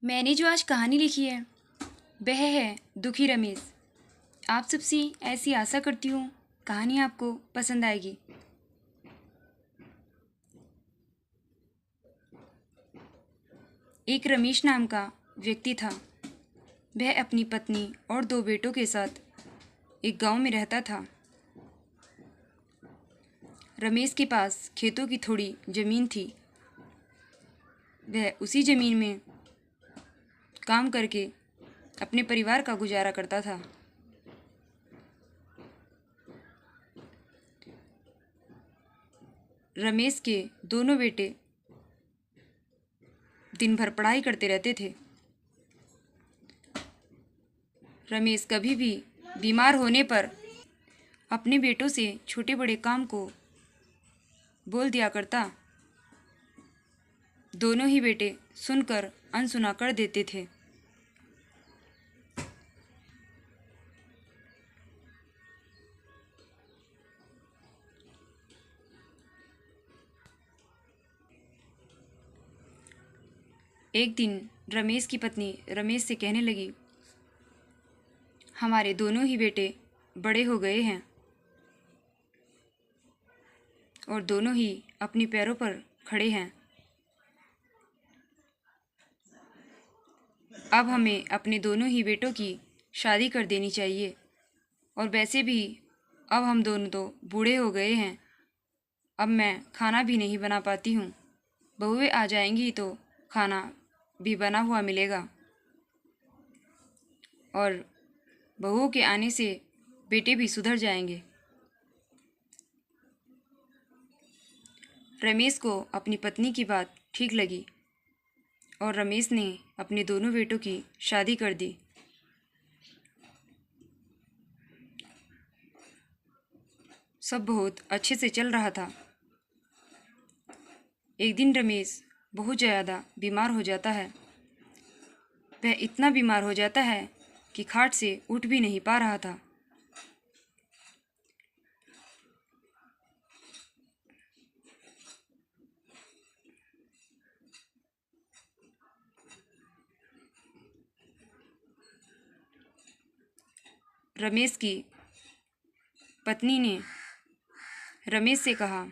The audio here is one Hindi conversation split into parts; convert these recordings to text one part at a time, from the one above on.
मैंने जो आज कहानी लिखी है वह है दुखी रमेश। आप सबसे ऐसी आशा करती हूँ कहानी आपको पसंद आएगी। एक रमेश नाम का व्यक्ति था। वह अपनी पत्नी और दो बेटों के साथ एक गांव में रहता था। रमेश के पास खेतों की थोड़ी ज़मीन थी। वह उसी ज़मीन में काम करके अपने परिवार का गुजारा करता था। रमेश के दोनों बेटे दिन भर पढ़ाई करते रहते थे। रमेश कभी भी बीमार होने पर अपने बेटों से छोटे बड़े काम को बोल दिया करता। दोनों ही बेटे सुनकर अनसुना कर देते थे। एक दिन रमेश की पत्नी रमेश से कहने लगी, हमारे दोनों ही बेटे बड़े हो गए हैं और दोनों ही अपने पैरों पर खड़े हैं। अब हमें अपने दोनों ही बेटों की शादी कर देनी चाहिए। और वैसे भी अब हम दोनों तो बूढ़े हो गए हैं। अब मैं खाना भी नहीं बना पाती हूँ। बहुएं आ जाएंगी तो खाना भी बना हुआ मिलेगा और बहुओं के आने से बेटे भी सुधर जाएंगे। रमेश को अपनी पत्नी की बात ठीक लगी और रमेश ने अपने दोनों बेटों की शादी कर दी। सब बहुत अच्छे से चल रहा था। एक दिन रमेश बहुत ज़्यादा बीमार हो जाता है। वह इतना बीमार हो जाता है कि खाट से उठ भी नहीं पा रहा था। रमेश की पत्नी ने रमेश से कहा,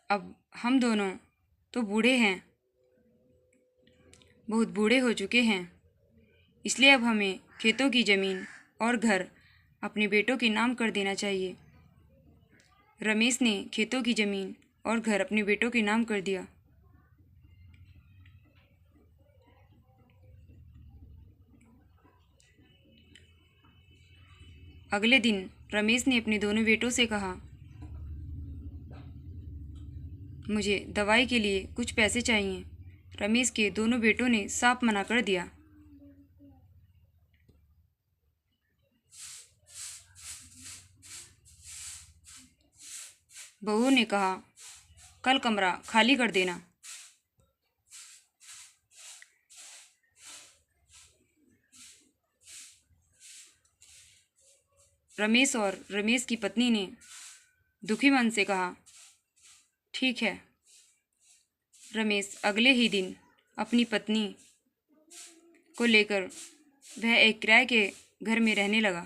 अब हम दोनों तो बूढ़े हैं, बहुत बूढ़े हो चुके हैं, इसलिए अब हमें खेतों की ज़मीन और घर अपने बेटों के नाम कर देना चाहिए। रमेश ने खेतों की ज़मीन और घर अपने बेटों के नाम कर दिया। अगले दिन रमेश ने अपने दोनों बेटों से कहा, मुझे दवाई के लिए कुछ पैसे चाहिए। रमेश के दोनों बेटों ने साफ मना कर दिया। बहू ने कहा, कल कमरा खाली कर देना। रमेश और रमेश की पत्नी ने दुखी मन से कहा, ठीक है। रमेश अगले ही दिन अपनी पत्नी को लेकर वह एक किराए के घर में रहने लगा।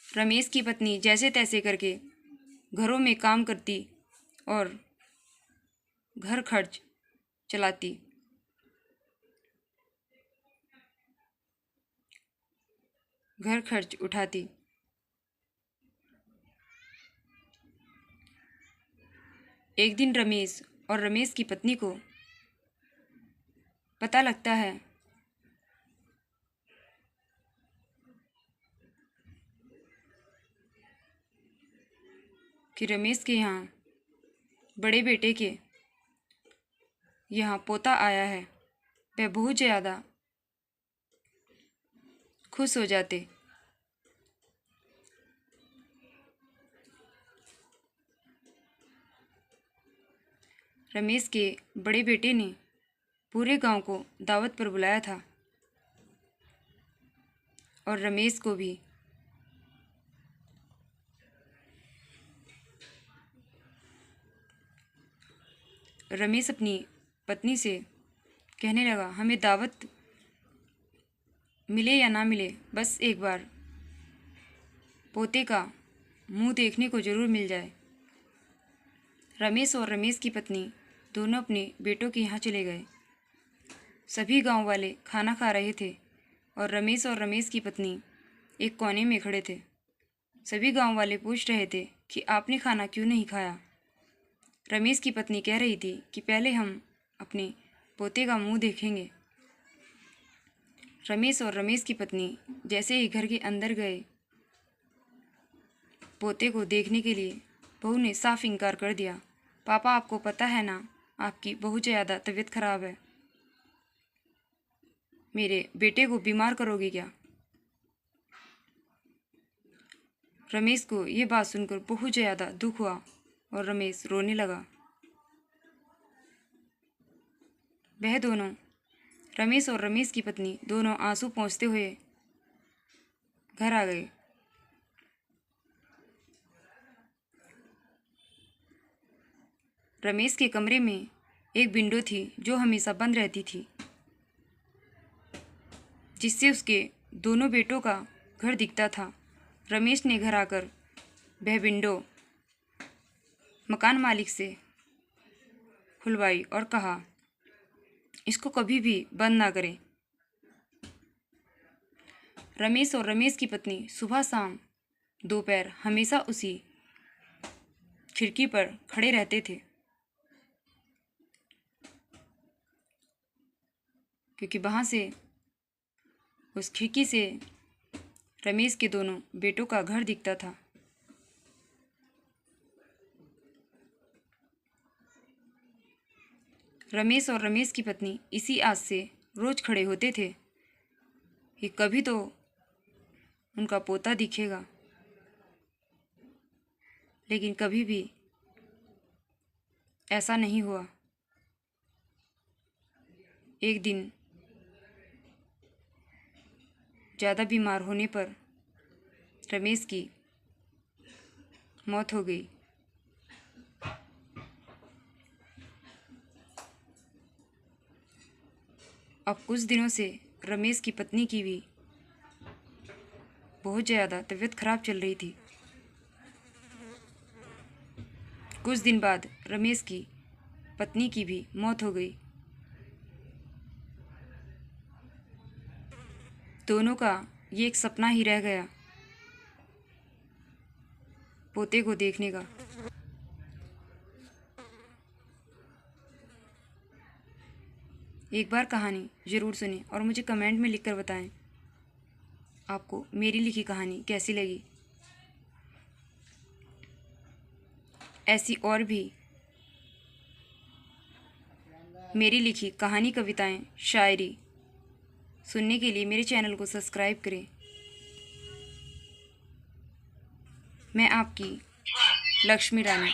रमेश की पत्नी जैसे तैसे करके घरों में काम करती और घर खर्च चलाती। घर खर्च उठाती। एक दिन रमेश और रमेश की पत्नी को पता लगता है कि रमेश के यहाँ बड़े बेटे के यहाँ पोता आया है। वह बहुत ज़्यादा खुश हो जाते। रमेश के बड़े बेटे ने पूरे गांव को दावत पर बुलाया था और रमेश को भी। रमेश अपनी पत्नी से कहने लगा, हमें दावत मिले या ना मिले, बस एक बार पोते का मुंह देखने को जरूर मिल जाए। रमेश और रमेश की पत्नी दोनों अपने बेटों के यहाँ चले गए। सभी गांव वाले खाना खा रहे थे और रमेश की पत्नी एक कोने में खड़े थे। सभी गांव वाले पूछ रहे थे कि आपने खाना क्यों नहीं खाया। रमेश की पत्नी कह रही थी कि पहले हम अपने पोते का मुंह देखेंगे। रमेश और रमेश की पत्नी जैसे ही घर के अंदर गए, पोते को देखने के लिए बहू ने साफ इनकार कर दिया। पापा, आपको पता है ना, आपकी बहुत ज़्यादा तबीयत खराब है, मेरे बेटे को बीमार करोगे क्या? रमेश को यह बात सुनकर बहुत ज़्यादा दुख हुआ और रमेश रोने लगा। वह दोनों, रमेश और रमेश की पत्नी दोनों आंसू पोंछते हुए घर आ गए। रमेश के कमरे में एक विंडो थी जो हमेशा बंद रहती थी, जिससे उसके दोनों बेटों का घर दिखता था। रमेश ने घर आकर वह विंडो मकान मालिक से खुलवाई और कहा, इसको कभी भी बंद ना करें। रमेश और रमेश की पत्नी सुबह शाम दोपहर हमेशा उसी खिड़की पर खड़े रहते थे, क्योंकि वहाँ से, उस खिड़की से रमेश के दोनों बेटों का घर दिखता था। रमेश और रमेश की पत्नी इसी आस से रोज खड़े होते थे कि कभी तो उनका पोता दिखेगा, लेकिन कभी भी ऐसा नहीं हुआ। एक दिन ज़्यादा बीमार होने पर रमेश की मौत हो गई। अब कुछ दिनों से रमेश की पत्नी की भी बहुत ज़्यादा तबीयत खराब चल रही थी। कुछ दिन बाद रमेश की पत्नी की भी मौत हो गई। दोनों का ये एक सपना ही रह गया, पोते को देखने का। एक बार कहानी ज़रूर सुनें और मुझे कमेंट में लिखकर बताएं आपको मेरी लिखी कहानी कैसी लगी। ऐसी और भी मेरी लिखी कहानी, कविताएं, शायरी सुनने के लिए मेरे चैनल को सब्सक्राइब करें। मैं आपकी लक्ष्मी रानी।